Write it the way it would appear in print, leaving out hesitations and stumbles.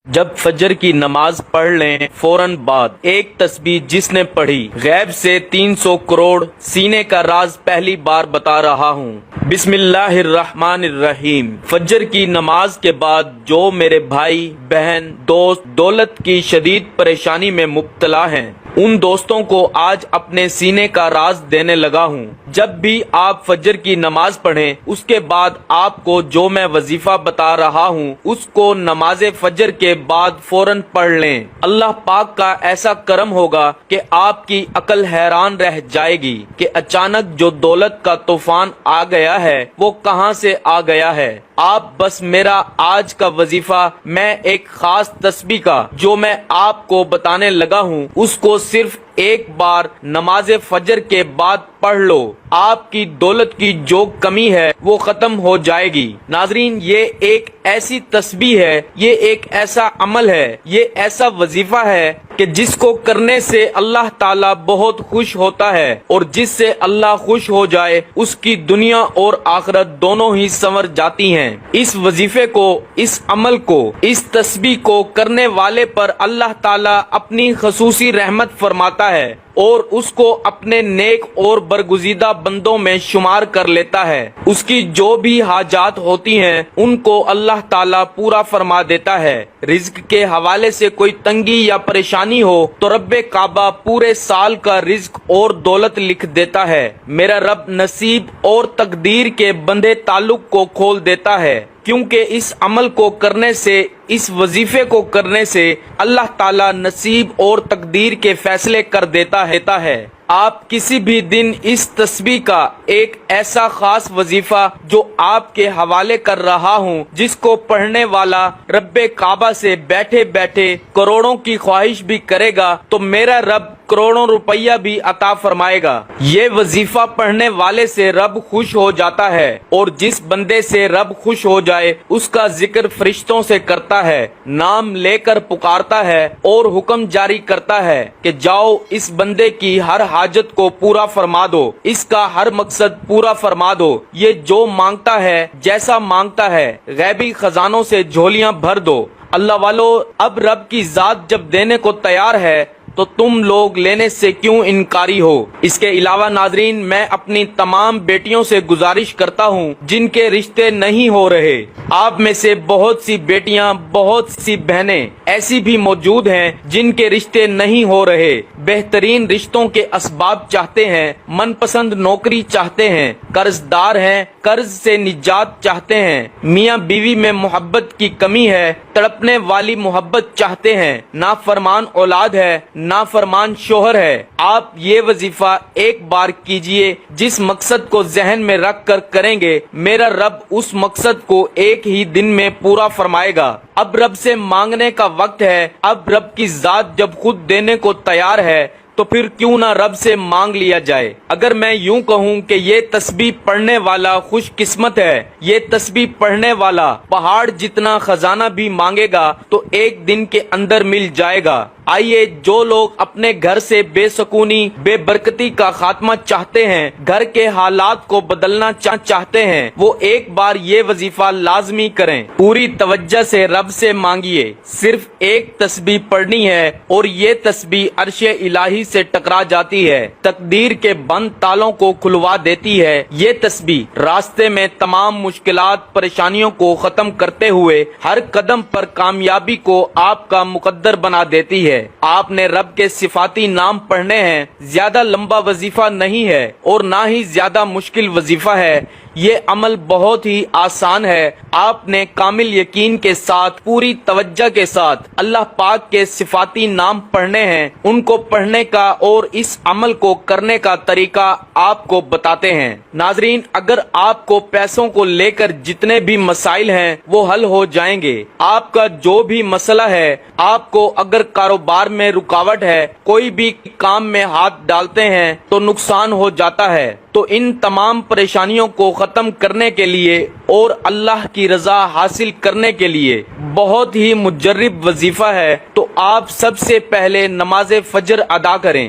جب فجر کی نماز پڑھ لیں فوراً بعد ایک تسبیح جس نے پڑھی غیب سے 300 کروڑ سینے کا راز پہلی بار بتا رہا ہوں۔ بسم اللہ الرحمن الرحیم۔ فجر کی نماز کے بعد جو میرے بھائی بہن دوست دولت کی شدید پریشانی میں مبتلا ہیں ان دوستوں کو آج اپنے سینے کا راز دینے لگا ہوں۔ جب بھی آپ فجر کی نماز پڑھیں اس کے بعد آپ کو جو میں وظیفہ بتا رہا ہوں اس کو نماز فجر کے بعد فوراً پڑھ لیں۔ اللہ پاک کا ایسا کرم ہوگا کہ آپ کی عقل حیران رہ جائے گی کہ اچانک جو دولت کا طوفان آ گیا ہے وہ کہاں سے آ گیا ہے۔ آپ بس میرا آج کا وظیفہ میں ایک خاص تسبیح کا جو میں آپ کو بتانے لگا ہوں اس کو صرف ایک بار نماز فجر کے بعد پڑھ لو، آپ کی دولت کی جو کمی ہے وہ ختم ہو جائے گی۔ ناظرین، یہ ایک ایسی تسبیح ہے، یہ ایک ایسا عمل ہے، یہ ایسا وظیفہ ہے کہ جس کو کرنے سے اللہ تعالیٰ بہت خوش ہوتا ہے، اور جس سے اللہ خوش ہو جائے اس کی دنیا اور آخرت دونوں ہی سنور جاتی ہیں۔ اس وظیفے کو، اس عمل کو، اس تسبیح کو کرنے والے پر اللہ تعالیٰ اپنی خصوصی رحمت فرماتا ہے اور اس کو اپنے نیک اور برگزیدہ بندوں میں شمار کر لیتا ہے۔ اس کی جو بھی حاجات ہوتی ہیں ان کو اللہ تعالیٰ پورا فرما دیتا ہے۔ رزق کے حوالے سے کوئی تنگی یا پریشانی ہو تو رب کعبہ پورے سال کا رزق اور دولت لکھ دیتا ہے۔ میرا رب نصیب اور تقدیر کے بندھے تعلق کو کھول دیتا ہے، کیونکہ اس عمل کو کرنے سے، اس وظیفے کو کرنے سے اللہ تعالیٰ نصیب اور تقدیر کے فیصلے کر دیتا ہے۔ آپ کسی بھی دن اس تسبیح کا ایک ایسا خاص وظیفہ جو آپ کے حوالے کر رہا ہوں جس کو پڑھنے والا رب کعبہ سے بیٹھے بیٹھے کروڑوں کی خواہش بھی کرے گا تو میرا رب کروڑوں روپیہ بھی عطا فرمائے گا۔ یہ وظیفہ پڑھنے والے سے رب خوش ہو جاتا ہے، اور جس بندے سے رب خوش ہو جائے اس کا ذکر فرشتوں سے کرتا ہے، نام لے کر پکارتا ہے اور حکم جاری کرتا ہے کہ جاؤ اس بندے کی ہر حاجت کو پورا فرما دو، اس کا ہر مقصد پورا فرما دو، یہ جو مانگتا ہے جیسا مانگتا ہے غیبی خزانوں سے جھولیاں بھر دو۔ اللہ والو، اب رب کی ذات جب دینے کو تیار ہے تو تم لوگ لینے سے کیوں انکاری ہو؟ اس کے علاوہ ناظرین، میں اپنی تمام بیٹیوں سے گزارش کرتا ہوں جن کے رشتے نہیں ہو رہے، آپ میں سے بہت سی بیٹیاں، بہت سی بہنیں ایسی بھی موجود ہیں جن کے رشتے نہیں ہو رہے، بہترین رشتوں کے اسباب چاہتے ہیں، من پسند نوکری چاہتے ہیں، قرض دار ہیں، قرض سے نجات چاہتے ہیں، میاں بیوی میں محبت کی کمی ہے، تڑپنے والی محبت چاہتے ہیں، نافرمان اولاد ہے، نافرمان شوہر ہے۔ آپ یہ وظیفہ ایک بار کیجئے، جس مقصد کو ذہن میں رکھ کر کریں گے میرا رب اس مقصد کو ایک ہی دن میں پورا فرمائے گا۔ اب رب سے مانگنے کا وقت ہے، اب رب کی ذات جب خود دینے کو تیار ہے تو پھر کیوں نہ رب سے مانگ لیا جائے۔ اگر میں یوں کہوں کہ یہ تسبیح پڑھنے والا خوش قسمت ہے، یہ تسبیح پڑھنے والا پہاڑ جتنا خزانہ بھی مانگے گا تو ایک دن کے اندر مل جائے گا۔ آئیے، جو لوگ اپنے گھر سے بے سکونی، بے برکتی کا خاتمہ چاہتے ہیں، گھر کے حالات کو بدلنا چاہتے ہیں، وہ ایک بار یہ وظیفہ لازمی کریں۔ پوری توجہ سے رب سے مانگیے، صرف ایک تسبیح پڑھنی ہے اور یہ تسبیح عرش الہی سے ٹکرا جاتی ہے، تقدیر کے بند تالوں کو کھلوا دیتی ہے۔ یہ تسبیح راستے میں تمام مشکلات، پریشانیوں کو ختم کرتے ہوئے ہر قدم پر کامیابی کو آپ کا مقدر بنا دیتی ہے۔ آپ نے رب کے صفاتی نام پڑھنے ہیں، زیادہ لمبا وظیفہ نہیں ہے اور نہ ہی زیادہ مشکل وظیفہ ہے، یہ عمل بہت ہی آسان ہے۔ آپ نے کامل یقین کے ساتھ، پوری توجہ کے ساتھ اللہ پاک کے صفاتی نام پڑھنے ہیں، ان کو پڑھنے کا اور اس عمل کو کرنے کا طریقہ آپ کو بتاتے ہیں۔ ناظرین، اگر آپ کو پیسوں کو لے کر جتنے بھی مسائل ہیں وہ حل ہو جائیں گے، آپ کا جو بھی مسئلہ ہے، آپ کو اگر کاروبار میں رکاوٹ ہے، کوئی بھی کام میں ہاتھ ڈالتے ہیں تو نقصان ہو جاتا ہے، تو ان تمام پریشانیوں کو ختم کرنے کے لیے اور اللہ کی رضا حاصل کرنے کے لیے بہت ہی مجرب وظیفہ ہے۔ تو آپ سب سے پہلے نماز فجر ادا کریں،